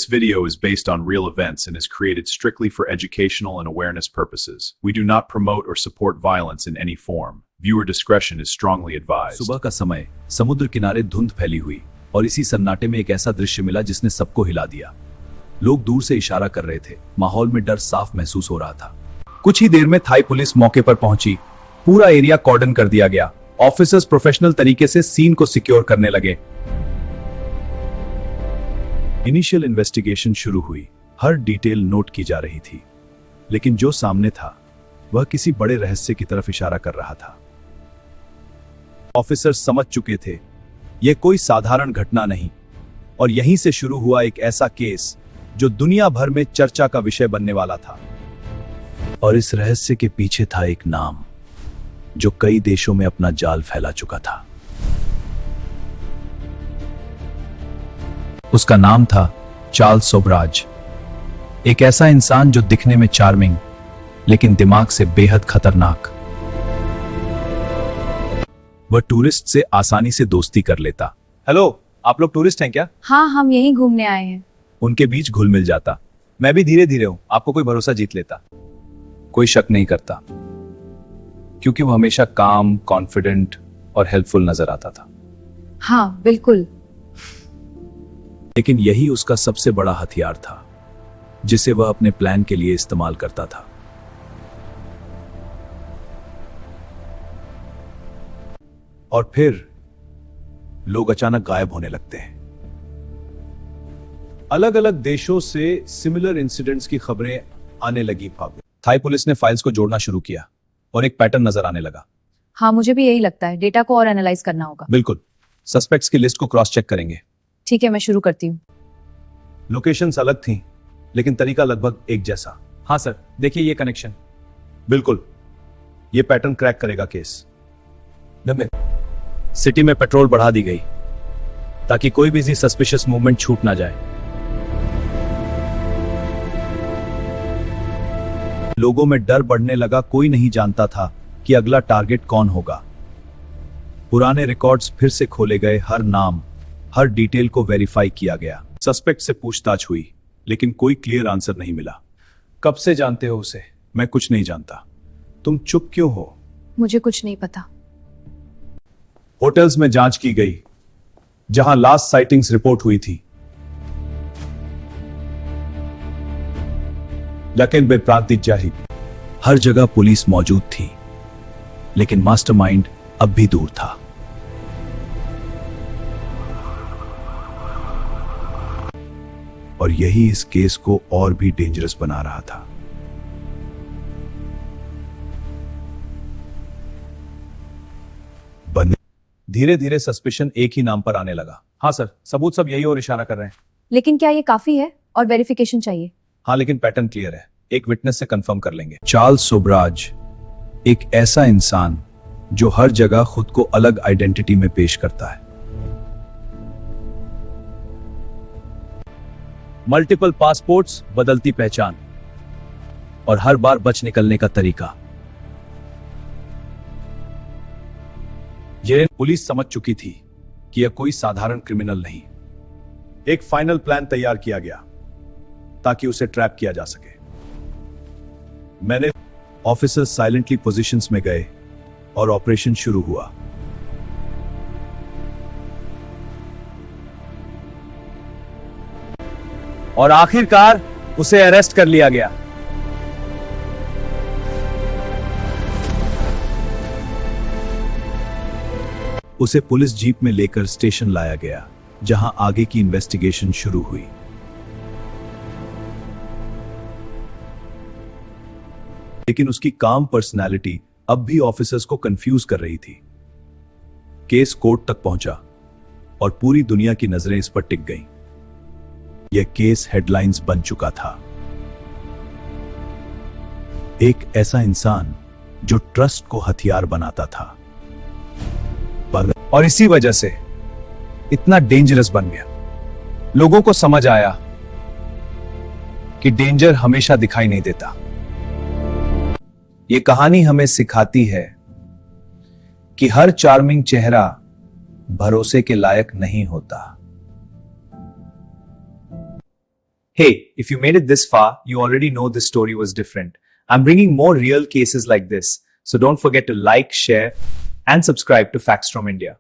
video is based on real events and is created strictly for educational and awareness purposes. We do not promote or support violence in any form. Viewer discretion is strongly advised. सुबह का समय, समुद्र किनारे धुंध फैली हुई और इसी सन्नाटे में एक ऐसा दृश्य मिला जिसने सबको हिला दिया। लोग दूर से इशारा कर रहे थे, माहौल में डर साफ महसूस हो रहा था। कुछ ही देर में थाई पुलिस मौके पर पहुंची। पूरा एरिया कॉर्डन कर दिया गया। ऑफिसर्स प्रोफेशनल तरीके से सीन को सिक्योर करने लगे। इनिशियल इन्वेस्टिगेशन शुरू हुई। हर डिटेल नोट की जा रही थी, लेकिन जो सामने था वह किसी बड़े रहस्य की तरफ इशारा कर रहा था। ऑफिसर्स समझ चुके थे यह कोई साधारण घटना नहीं, और यहीं से शुरू हुआ एक ऐसा केस जो दुनिया भर में चर्चा का विषय बनने वाला था। और इस रहस्य के पीछे था एक नाम जो कई देशों में अपना जाल फैला चुका था। उसका नाम था चार्ल्स सोब्राज, एक ऐसा इंसान जो दिखने में चार्मिंग लेकिन दिमाग से बेहद खतरनाक। वह टूरिस्ट से आसानी से दोस्ती कर लेता। हेलो, आप लोग टूरिस्ट हैं क्या? हाँ, हम यहीं घूमने आए हैं। उनके बीच घुल मिल जाता। मैं भी धीरे धीरे हूं, आपको कोई भरोसा जीत लेता। कोई शक नहीं करता, क्योंकि वो हमेशा काम, कॉन्फिडेंट और हेल्पफुल नजर आता था। हाँ, बिल्कुल। लेकिन यही उसका सबसे बड़ा हथियार था, जिसे वह अपने प्लान के लिए इस्तेमाल करता था। और फिर लोग अचानक गायब होने लगते हैं। अलग अलग देशों से सिमिलर इंसिडेंट्स की खबरें आने लगी। थाई पुलिस ने फाइल्स को जोड़ना शुरू किया और एक पैटर्न नजर आने लगा। हाँ, मुझे भी यही लगता है। डेटा को और एनालाइज करना होगा। बिल्कुल। सस्पेक्ट्स की लिस्ट को क्रॉस चेक करेंगे। ठीक है, मैं शुरू करती हूँ। लोकेशंस अलग थीं, लेकिन तरीका लगभग एक जैसा। हाँ सर, देखिए ये कनेक्शन। बिल्कुल, ये पैटर्न क्रैक करेगा केस। सिटी में पेट्रोल बढ़ा दी गई ताकि कोई भी सस्पिशियस मूवमेंट छूट ना जाए। लोगों में डर बढ़ने लगा। कोई नहीं जानता था कि अगला टारगेट कौन होगा। पुराने रिकॉर्ड्स फिर से खोले गए। हर नाम, हर डिटेल को वेरीफाई किया गया। सस्पेक्ट से पूछताछ हुई, लेकिन कोई क्लियर आंसर नहीं मिला। कब से जानते हो उसे? मैं कुछ नहीं जानता। तुम चुप क्यों हो? मुझे कुछ नहीं पता। होटल्स में जांच की गई जहां लास्ट साइटिंग्स रिपोर्ट हुई थी, लेकिन बेप्रांतिक जारी। हर जगह पुलिस मौजूद थी, लेकिन मास्टरमाइंड अब भी दूर था। और यही इस केस को और भी डेंजरस बना रहा था। धीरे धीरे सस्पिशन एक ही नाम पर आने लगा। हाँ सर, सबूत सब यही और इशारा कर रहे हैं। लेकिन क्या ये काफी है? और वेरिफिकेशन चाहिए। हाँ, लेकिन पैटर्न क्लियर है। एक विटनेस से कंफर्म कर लेंगे। चार्ल्स सोब्राज, एक ऐसा इंसान जो हर जगह खुद को अलग आइडेंटिटी में पेश करता है। मल्टीपल पासपोर्ट्स, बदलती पहचान और हर बार बच निकलने का तरीका। यह पुलिस समझ चुकी थी कि यह कोई साधारण क्रिमिनल नहीं। एक फाइनल प्लान तैयार किया गया ताकि उसे ट्रैप किया जा सके। मैंने ऑफिसर्स साइलेंटली पोजीशंस में गए और ऑपरेशन शुरू हुआ। और आखिरकार उसे अरेस्ट कर लिया गया। उसे पुलिस जीप में लेकर स्टेशन लाया गया, जहां आगे की इन्वेस्टिगेशन शुरू हुई। लेकिन उसकी काम पर्सनैलिटी अब भी ऑफिसर्स को कंफ्यूज कर रही थी। केस कोर्ट तक पहुंचा और पूरी दुनिया की नजरें इस पर टिक गईं। यह केस हेडलाइंस बन चुका था। एक ऐसा इंसान जो ट्रस्ट को हथियार बनाता था, और इसी वजह से इतना डेंजरस बन गया। लोगों को समझ आया कि डेंजर हमेशा दिखाई नहीं देता। यह कहानी हमें सिखाती है कि हर चार्मिंग चेहरा भरोसे के लायक नहीं होता। Hey, if you made it this far, you already know this story was different. I'm bringing more real cases like this, so don't forget to like, share, and subscribe to Facts from India.